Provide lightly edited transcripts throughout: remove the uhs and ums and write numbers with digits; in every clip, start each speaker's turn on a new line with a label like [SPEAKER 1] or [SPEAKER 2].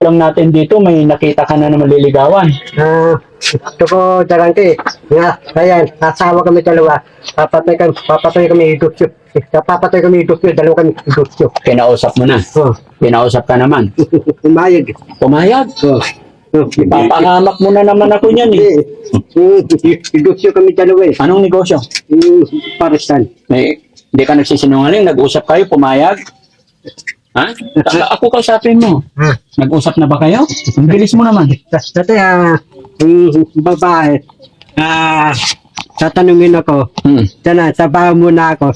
[SPEAKER 1] Lang natin dito, may nakita ka na na maliligawan.
[SPEAKER 2] Ito ko darante. Nga, ayan, asawa kami dalawa. Papatay kami idusyo. Papatay kami idusyo, dalawa kami idusyo.
[SPEAKER 1] Kinausap mo na.
[SPEAKER 2] Oh,
[SPEAKER 1] Kinausap ka naman.
[SPEAKER 2] umayag.
[SPEAKER 1] Pumayag.
[SPEAKER 2] Oh.
[SPEAKER 1] Ipapahamak mo na naman ako niyan eh.
[SPEAKER 2] Idusyo kami dalawa eh.
[SPEAKER 1] Anong negosyo?
[SPEAKER 2] Parisan.
[SPEAKER 1] Hindi ka nagsisinungaling, nag-usap kayo, pumayag? Ha? Ako kausapin mo. Nag-usap na ba kayo? Ang bilis mo naman.
[SPEAKER 2] Dati, babae, tatanungin ako, sabahan muna ako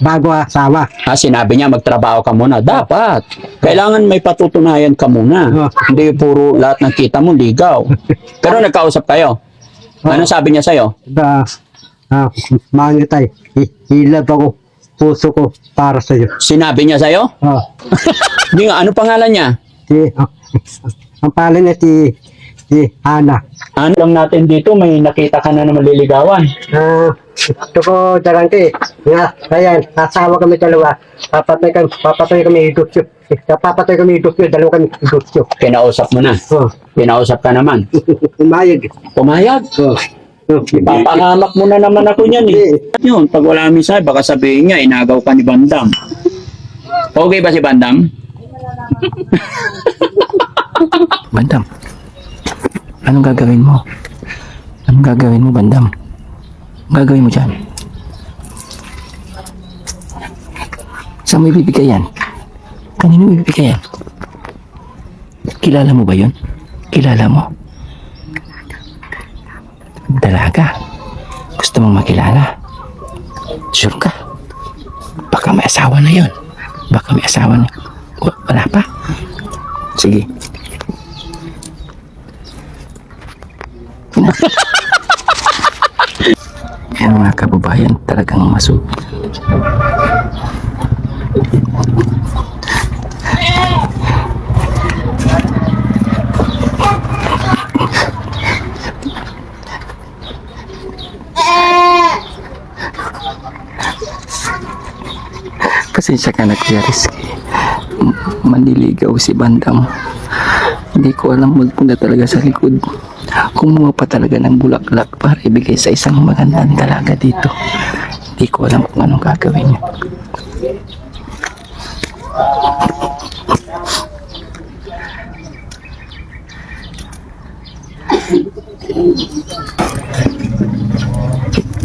[SPEAKER 2] bago asawa.
[SPEAKER 1] Sinabi niya magtrabaho ka muna. Dapat. Kailangan may patutunayan ka muna. Hindi puro lahat ng kita mo ligaw. Pero nagkausap kayo. Ano sabi niya sa'yo?
[SPEAKER 2] Mangitay, hilab ako, puso ko para sa'yo.
[SPEAKER 1] Sinabi niya sa'yo? Hindi nga, ano pangalan niya?
[SPEAKER 2] Ang pangalan niya si Ana.
[SPEAKER 1] Ano lang natin dito, may nakita ka na na maliligawan.
[SPEAKER 2] Ito ko darante. Nga, ayan, asawa kami dalawa. Papatay kami idusyo. Papatay kami idusyo, dalawa kami idusyo.
[SPEAKER 1] Kinausap mo na. Kinausap ka naman.
[SPEAKER 2] Umayag.
[SPEAKER 1] Pumayag. Ipapahamak mo na naman ako niyan eh. Yun, pag wala misay, baka sabihin niya, inagaw ka ni Bandam. Okay ba si Bandam?
[SPEAKER 3] Bandam, anong gagawin mo? Anong gagawin mo, Bandam? Anong gagawin mo dyan? Saan mo ibibigay yan? Kanino mo ibibigay yan? Kilala mo ba yun? Kilala mo? Dalaga. Gusto mong makilala? Sure ka? Baka may asawa na yun. Baka may asawa na. Wala pa? Sige. Yan mga kababayan, talagang masuk. Pasensya ka na, Kuya Rizky. Manliligaw si Bandam. Hindi ko alam magpunta talaga sa likod. Kumuha pa talaga ng bulaklak para ibigay sa isang magandang dalaga dito. Hindi ko alam kung anong gagawin niya.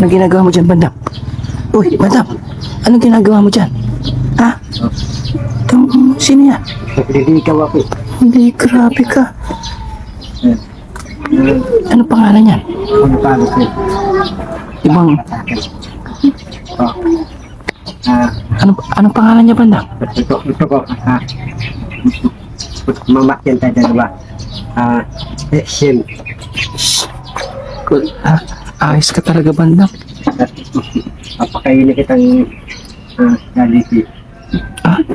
[SPEAKER 3] Anong ginagawa mo dyan, Bandam? Uy, Bandam! Anong ginagawa mo dyan? Ha? Sino yan?
[SPEAKER 2] Ikaw ako.
[SPEAKER 3] Hindi, grabe ka. Ano pangalan yan?
[SPEAKER 2] Ang pangalan ko.
[SPEAKER 3] Ibang... Anong pangalan niya, Bandam?
[SPEAKER 2] Ito ko. Mamakyan tayo dalawa. Sim.
[SPEAKER 3] Ayos ka talaga, Bandam.
[SPEAKER 2] Papakainin kitang Jollibee.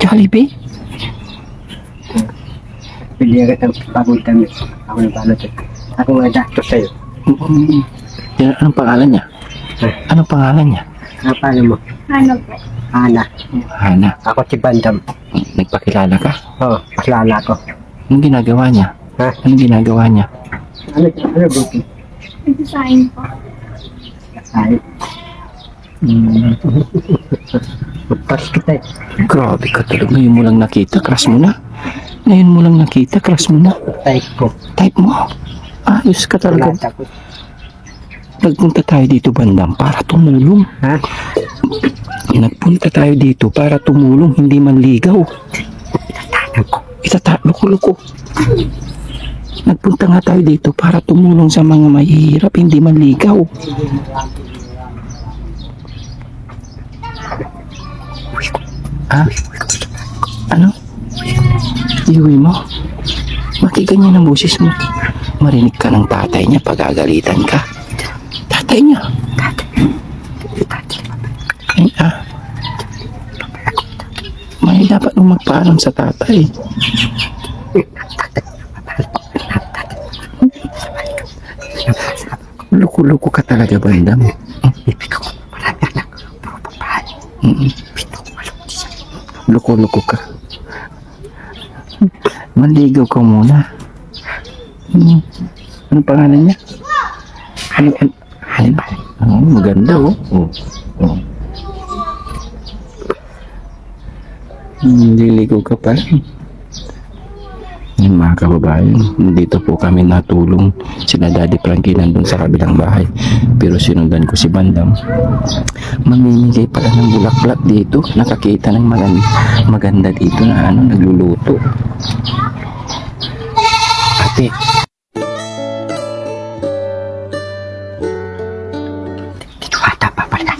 [SPEAKER 3] Jollibee?
[SPEAKER 2] Pilihan kitang paguntan. Ako ng balot. Ako nga dakto sa'yo.
[SPEAKER 3] Anong pangalan niya? Anong pangalan niya?
[SPEAKER 2] Paano mo?
[SPEAKER 4] Ano po?
[SPEAKER 2] Ana.
[SPEAKER 3] Hana.
[SPEAKER 2] Ako si Bandam.
[SPEAKER 3] Nagpakilala ka?
[SPEAKER 2] Oo, paklala ko.
[SPEAKER 3] Anong ginagawa niya?
[SPEAKER 2] Ha?
[SPEAKER 3] Anong ginagawa niya?
[SPEAKER 2] Ano Buki?
[SPEAKER 4] Nagsasayin po.
[SPEAKER 2] Ay. Paris kita eh.
[SPEAKER 3] Grabe ka talaga. Ngayon mo lang nakita, crush mo na. Ngayon mo lang nakita, crush mo na.
[SPEAKER 2] Type ko.
[SPEAKER 3] Type mo. Ayos ka talaga.
[SPEAKER 2] Wala takot.
[SPEAKER 3] Nagpunta tayo dito, Bandam, para tumulong.
[SPEAKER 2] Ha?
[SPEAKER 3] Nagpunta tayo dito para tumulong, hindi manligaw. Loko-loko. Nagpunta nga tayo dito para tumulong sa mga mahihirap, hindi manligaw. Ha? Ano? Iuwi mo? Bakit ganyan ang boses mo? Marinig ka ng tatay niya, pagagalitan ka. Tatay niya? Ay, may dapat mong magpaalam sa tatay. Loko-loko ka talaga, Bandam. Loko-loko ka. Manligaw ka muna. Anong pangalan niya? Halimbawa. Maganda oh. Nililigaw ka pala. Yung mga kababayan, dito po kami natulong. Sina Daddy Frankie nandun sa kabilang bahay. Pero sinundan ko si Bandam. Mamimigay pala ng bulaklak dito. Nakakita ng maganda dito na nagluluto. Ate. Dito ata pa pala.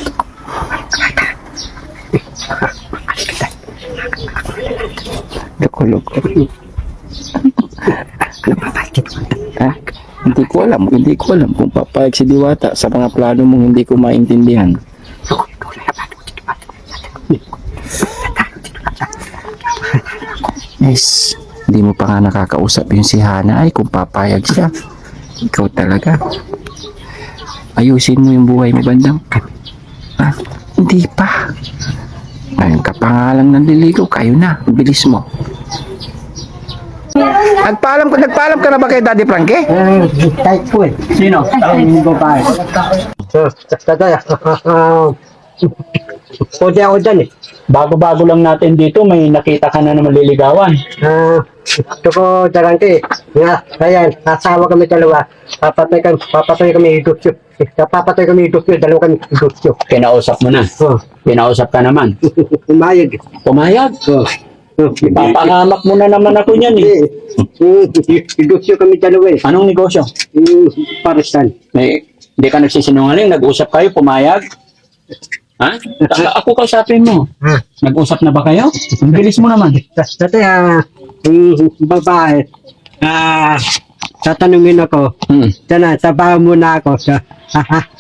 [SPEAKER 3] Loko. Hindi ko alam kung papayag si Diwata sa mga plano mong hindi ko maintindihan. Yes, hindi mo pa nga nakakausap yung si Hana ay kung papayag siya. Ikaw talaga. Ayusin mo yung buhay mo, Bandam. Hindi pa. Ngayon ka pa nga lang nanliligaw, kayo na. Bilis mo. Nagpaalam ka na ba kay Daddy Frankie?
[SPEAKER 2] Kahit po eh.
[SPEAKER 1] Sino?
[SPEAKER 2] Ang babae. Tatay, pwede ako dyan eh.
[SPEAKER 1] Bago-bago lang natin dito, may nakita ka na maliligawan.
[SPEAKER 2] Ito ko darangke. Ayan, asawa kami dalawa. Papatay kami idusyo. Papatay kami idusyo, dalawa kami idusyo.
[SPEAKER 1] Kinausap mo na.
[SPEAKER 2] Oh,
[SPEAKER 1] Kinausap ka naman.
[SPEAKER 2] umayag.
[SPEAKER 1] Pumayag. Papahamak mo na naman ako niyan eh.
[SPEAKER 2] Idusyo kami dalawa eh.
[SPEAKER 1] Anong negosyo?
[SPEAKER 2] Parisan.
[SPEAKER 1] Hindi ka nagsisinungaling, nag-usap kayo, pumayag? Ha? Ako kausapin mo. Nag-usap na ba kayo? Ang bilis mo naman.
[SPEAKER 2] Dati babae, tatanungin ako, trabaho muna ako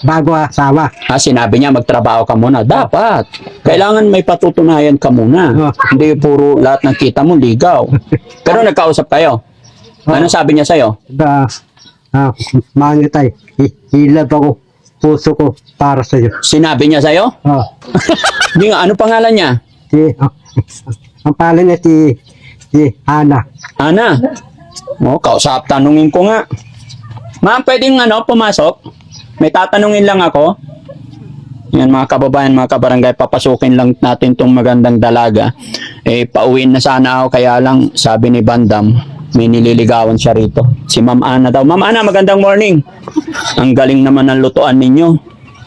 [SPEAKER 2] bago asawa.
[SPEAKER 1] Sinabi niya magtrabaho ka muna. Dapat. Kailangan may patutunayan ka muna. Hindi puro lahat ng kita mo ligaw. Pero nagkausap kayo. Ano sabi niya sa'yo?
[SPEAKER 2] Mangitay, hilab ako, puso ko para sa'yo.
[SPEAKER 1] Sinabi niya sa'yo? Hindi nga, ano pangalan niya?
[SPEAKER 2] Ang pala niya si Ana.
[SPEAKER 1] Ana. Kausap, tanungin ko nga. Ma'am, pwedeng pumasok? May tatanungin lang ako. Yan mga kababayan, mga kabarangay, papasukin lang natin tong magandang dalaga. Pauwiin na sana ako, kaya lang sabi ni Bandam, may nililigawan siya rito. Si Ma'am Ana daw. Ma'am Ana, magandang morning. Ang galing naman ng lutuan ninyo.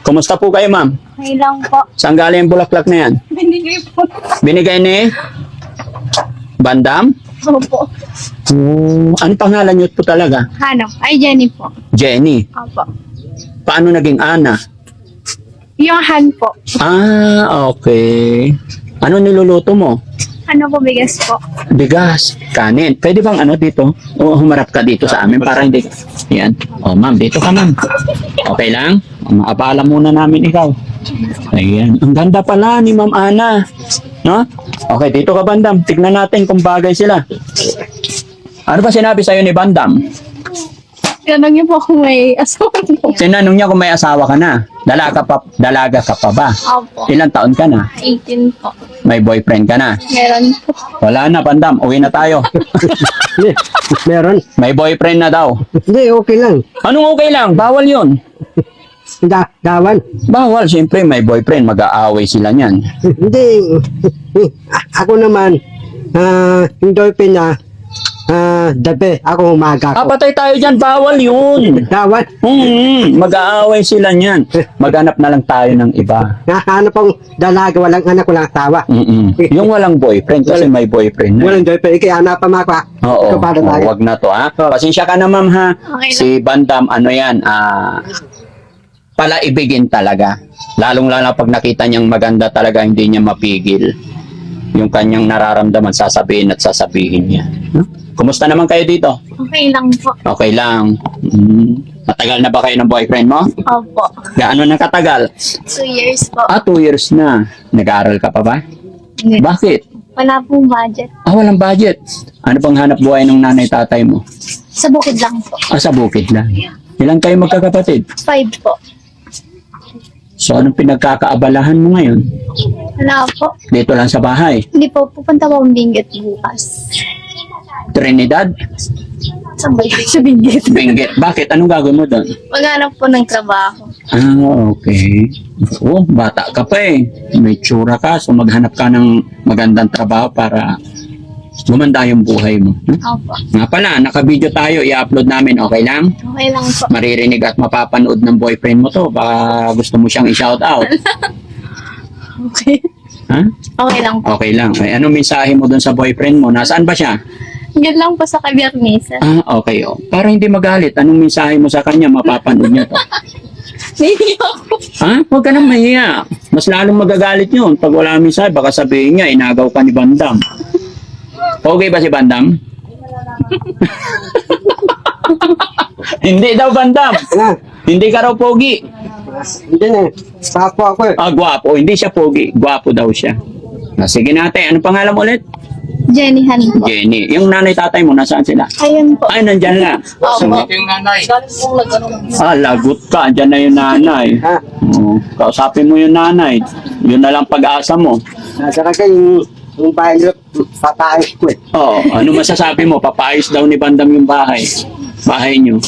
[SPEAKER 1] Kumusta po kayo, ma'am?
[SPEAKER 4] May lang po.
[SPEAKER 1] Saan galing yung bulaklak na yan?
[SPEAKER 4] Binigay po.
[SPEAKER 1] Binigay ni Bandam?
[SPEAKER 4] Opo.
[SPEAKER 1] Ano pangalan niyo po talaga?
[SPEAKER 4] Hanap. Ay, Jenny po.
[SPEAKER 1] Jenny.
[SPEAKER 4] Opo.
[SPEAKER 1] Paano naging Ana?
[SPEAKER 4] Yung Han po.
[SPEAKER 1] Okay. Ano niluluto mo?
[SPEAKER 4] Ano po, bigas po?
[SPEAKER 1] Bigas, kanin. Pwede bang dito? O humarap ka dito sa amin para hindi. Yan. Ma'am, dito ka, ma'am. Okay lang? Maabala muna namin ikaw. Ayan. Ang ganda pala ni Ma'am Ana. No? Okay, dito ka, Bandam. Tignan natin kung bagay sila. Ano ba sinabi sa'yo ni Bandam?
[SPEAKER 4] Tinanong niyo po kung may asawa po.
[SPEAKER 1] Sinanong niya kung may asawa ka na. Dalaga ka pa ba?
[SPEAKER 4] Opo.
[SPEAKER 1] Ilang taon ka na?
[SPEAKER 4] 18 po.
[SPEAKER 1] May boyfriend ka na?
[SPEAKER 4] Meron po.
[SPEAKER 1] Wala na, Bandam. Uwi na tayo.
[SPEAKER 2] Meron?
[SPEAKER 1] May boyfriend na daw.
[SPEAKER 2] Hindi, okay lang.
[SPEAKER 1] Anong okay lang? Bawal yun.
[SPEAKER 2] Gawan.
[SPEAKER 1] Bawal, siyempre may boyfriend, mag-aaway sila niyan.
[SPEAKER 2] Hindi. Ako naman, hindi pina, dabi, ako umaga ko.
[SPEAKER 1] Patay tayo dyan, bawal yun.
[SPEAKER 2] Gawan.
[SPEAKER 1] Mag-aaway sila niyan. Maghanap na lang tayo ng iba.
[SPEAKER 2] Ano pong dalaga, walang anak, walang asawa.
[SPEAKER 1] Yung walang boyfriend, kasi may boyfriend na.
[SPEAKER 2] Walang doy, kaya hanap pa maka.
[SPEAKER 1] Oo,
[SPEAKER 2] Ito para tayo.
[SPEAKER 1] wag na to ha. Pasensya ka na ma'am ha.
[SPEAKER 4] Okay lang.
[SPEAKER 1] Si Bandam, palaibigin talaga. Lalong-lalo pag nakita niyang maganda talaga, hindi niya mapigil. Yung kanyang nararamdaman, sasabihin at sasabihin niya. Kumusta naman kayo dito?
[SPEAKER 4] Okay lang po.
[SPEAKER 1] Okay lang. Matagal na ba kayo ng boyfriend mo?
[SPEAKER 4] Opo.
[SPEAKER 1] Gaano na katagal?
[SPEAKER 4] 2 years po.
[SPEAKER 1] 2 years na. Nag-aaral ka pa ba?
[SPEAKER 4] Hindi.
[SPEAKER 1] Bakit?
[SPEAKER 4] Wala pong budget.
[SPEAKER 1] Walang budget. Ano pang hanap buhay ng nanay tatay mo?
[SPEAKER 4] Sa bukid lang po.
[SPEAKER 1] Sa bukid lang. Ilan kayo magkakapatid?
[SPEAKER 4] 5 po.
[SPEAKER 1] So, anong pinagkakaabalahan mo ngayon?
[SPEAKER 4] Wala po.
[SPEAKER 1] Dito lang sa bahay.
[SPEAKER 4] Hindi po. Pupunta po ang Benguet bukas.
[SPEAKER 1] Trinidad?
[SPEAKER 4] Sa Benguet.
[SPEAKER 1] Benguet. Bakit? Anong gagawin mo doon?
[SPEAKER 4] Maghanap po ng trabaho.
[SPEAKER 1] Ah, okay. Oo, bata ka pa eh. May tsura ka, so maghanap ka ng magandang trabaho para gumanda yung buhay mo. Hmm?
[SPEAKER 4] Opo.
[SPEAKER 1] Nga pala, naka-video tayo, i-upload namin, okay lang?
[SPEAKER 4] Okay lang po.
[SPEAKER 1] Maririnig at mapapanood ng boyfriend mo to, baka gusto mo siyang i-shout out.
[SPEAKER 4] Okay.
[SPEAKER 1] Ha?
[SPEAKER 4] Okay lang po.
[SPEAKER 1] Okay lang. Ay, anong mensahe mo doon sa boyfriend mo? Nasaan ba siya?
[SPEAKER 4] Yun lang po sa kabiyarnisa.
[SPEAKER 1] Ah, okay. Oh. Para hindi magalit, anong mensahe mo sa kanya? Mapapanood niya to.
[SPEAKER 4] Hindi ako.
[SPEAKER 1] Ha? Huwag ka nang mahiya. Mas lalong magagalit yun. Pag wala mensahe, baka sabihin niya, inagaw ka ni Bandam. Okay ba si Bandam? Hindi daw, Bandam.
[SPEAKER 2] Ano?
[SPEAKER 1] Hindi ka raw pogi.
[SPEAKER 2] Hindi na. Papo ako eh.
[SPEAKER 1] Ah, gwapo. Hindi siya pogi. Gwapo daw siya. Ah, sige natin. Ano pangalan mo ulit?
[SPEAKER 4] Jenny Han po.
[SPEAKER 1] Jenny. Yung nanay tatay mo, nasaan sila?
[SPEAKER 4] Ayun po.
[SPEAKER 1] Ay, nandyan na.
[SPEAKER 4] Opo.
[SPEAKER 3] Yung nanay.
[SPEAKER 4] Galing pong nag-ano.
[SPEAKER 1] Ah, lagot ka. Andyan na yung nanay.
[SPEAKER 2] Ha?
[SPEAKER 1] Oh, kausapin mo yung nanay. Yun na lang pag-asa mo.
[SPEAKER 2] Talaga yung bahay nyo, patayos ko eh.
[SPEAKER 1] Oo. Ano masasabi mo? Papayos daw ni Bandam yung bahay. Bahay nyo.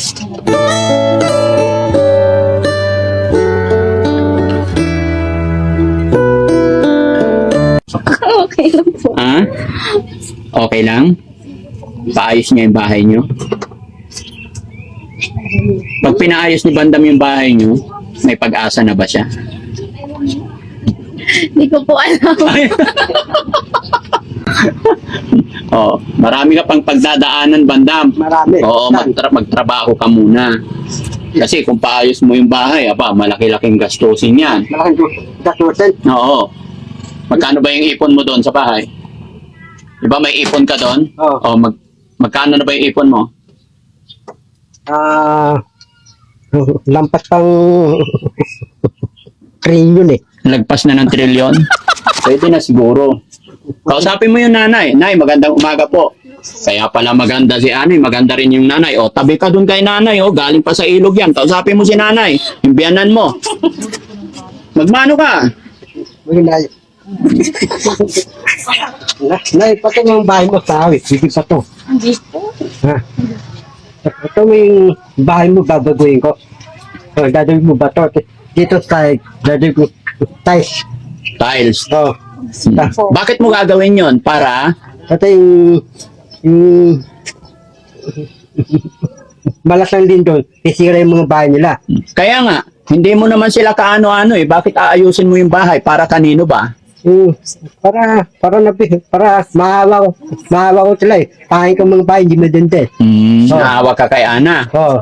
[SPEAKER 4] Okay lang po.
[SPEAKER 1] Ha? Okay lang? Paayos niya yung bahay nyo? Pag pinaayos ni Bandam yung bahay nyo, may pag-asa na ba siya?
[SPEAKER 4] Hindi ko po alam.
[SPEAKER 1] Oo. Marami ka pang pagdadaanan, Bandam.
[SPEAKER 2] Marami.
[SPEAKER 1] Oo, magtrabaho ka muna. Kasi kung paayos mo yung bahay, aba, malaki-laking gastusin yan.
[SPEAKER 2] Malaking gasusin.
[SPEAKER 1] Oo. Magkano ba yung ipon mo doon sa bahay? Di ba may ipon ka doon?
[SPEAKER 2] Oo.
[SPEAKER 1] O, magkano na ba yung ipon mo?
[SPEAKER 2] Lampas pang trillion eh.
[SPEAKER 1] Lagpas na ng trilyon? Pwede na siguro. Kausapin mo yung nanay. Nay, magandang umaga po. Kaya pala maganda si Anay, maganda rin yung nanay. O, tabi ka dun kay nanay. O, galing pa sa ilog yan. Kausapin mo si nanay. Yung biyanan mo. Magmano ka?
[SPEAKER 2] Uy, nay. Nay, pati yung bahay mo sa awit. Hindi pa to.
[SPEAKER 4] Hindi po.
[SPEAKER 2] Ha? Ito mo yung bahay mo, babaguhin ko. Dadawin mo ba to? Dito sa dadawin ko tiles.
[SPEAKER 1] Tiles.
[SPEAKER 2] Oh.
[SPEAKER 1] Bakit mo gagawin yon? Para?
[SPEAKER 2] Ito yung malasang din doon. Isira yung mga bahay nila.
[SPEAKER 1] Kaya nga, hindi mo naman sila kaano-ano eh. Bakit aayusin mo yung bahay? Para kanino ba?
[SPEAKER 2] Para maawa ko sila eh. Pahain ko mga bahay, hindi madente.
[SPEAKER 1] Naawa ka kay Ana.
[SPEAKER 2] Oo.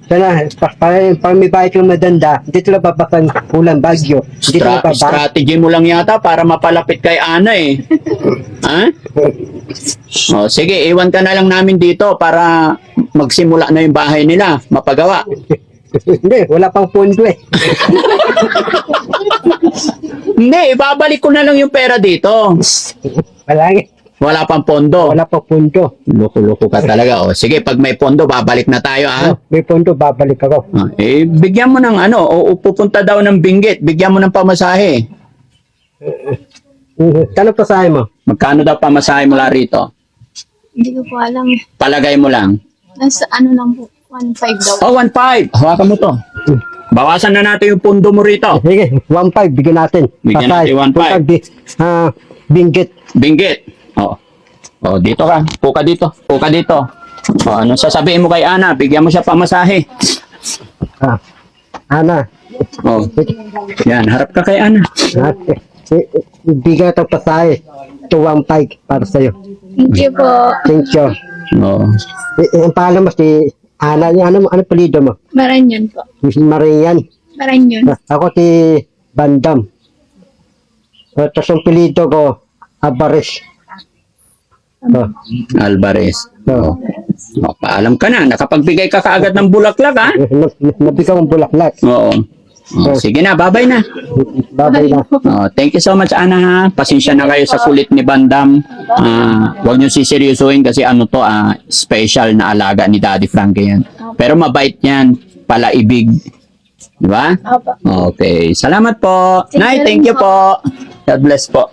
[SPEAKER 2] Sana, para may bahay kang madanda, hindi sila babakan ulan bagyo. Hindi sila babakan.
[SPEAKER 1] Strategy mo lang yata para mapalapit kay Ana eh. Ha? O, sige, iwan ka na lang namin dito para magsimula na yung bahay nila. Mapagawa.
[SPEAKER 2] Hindi, wala pang pondo eh.
[SPEAKER 1] Hindi, ibabalik ko na lang yung pera dito.
[SPEAKER 2] Wala nga.
[SPEAKER 1] Wala pang pondo.
[SPEAKER 2] Wala pang pondo.
[SPEAKER 1] Loko-loko ka talaga. O, sige, pag may pondo, babalik na tayo ha.
[SPEAKER 2] May pondo, babalik ako.
[SPEAKER 1] Bigyan mo ng ano, o pupunta daw ng Benguet, bigyan mo ng pamasahe.
[SPEAKER 2] Tanong pa sa mo.
[SPEAKER 1] Magkano daw pamasahe mula rito?
[SPEAKER 4] Hindi ko po alam.
[SPEAKER 1] Palagay mo lang.
[SPEAKER 4] Nasa ano lang po. 1.5 daw.
[SPEAKER 1] Oh, 1.5. Hawakan mo to. Bawasan na natin yung pondo mo rito.
[SPEAKER 2] Sige, 1.5, bigyan natin.
[SPEAKER 1] Bigyan natin 1.5.
[SPEAKER 2] Binggit.
[SPEAKER 1] Benguet. Oh. Oh, dito ka. Puka dito. Puka dito. Oh, ano sasabihin mo kay Ana? Bigyan mo siya pamasahe.
[SPEAKER 2] Ana.
[SPEAKER 1] Oh. Yan, harap ka kay Ana.
[SPEAKER 2] Bigyan ito pasahe. Ito 1.5 para sa'yo.
[SPEAKER 4] Thank you po.
[SPEAKER 2] Thank you.
[SPEAKER 1] Oh.
[SPEAKER 2] Ang pangalan mo si Ana. Ano palido mo?
[SPEAKER 4] Maranyon po.
[SPEAKER 2] Si Marian.
[SPEAKER 4] Maranyon.
[SPEAKER 2] Ako si Bandam. Tapos ang pilido ko, Abares.
[SPEAKER 1] Alvarez.
[SPEAKER 2] Oh.
[SPEAKER 1] Oh, paalam ka na. Nakapagbigay ka kaagad ng bulaklak, ha?
[SPEAKER 2] Nabigyan kong bulaklak.
[SPEAKER 1] Oo. Oh, sige na, babay na.
[SPEAKER 2] Babay na.
[SPEAKER 1] Oh, thank you so much, Ana, ha? Pasensya na kayo sa kulit ni Bandam. Huwag niyo siseryosohin kasi ano to, special na alaga ni Daddy Frankie yan. Pero mabait yan. Palaibig. Di ba?
[SPEAKER 4] Opo.
[SPEAKER 1] Okay. Salamat po. Nay, thank you po. God bless po.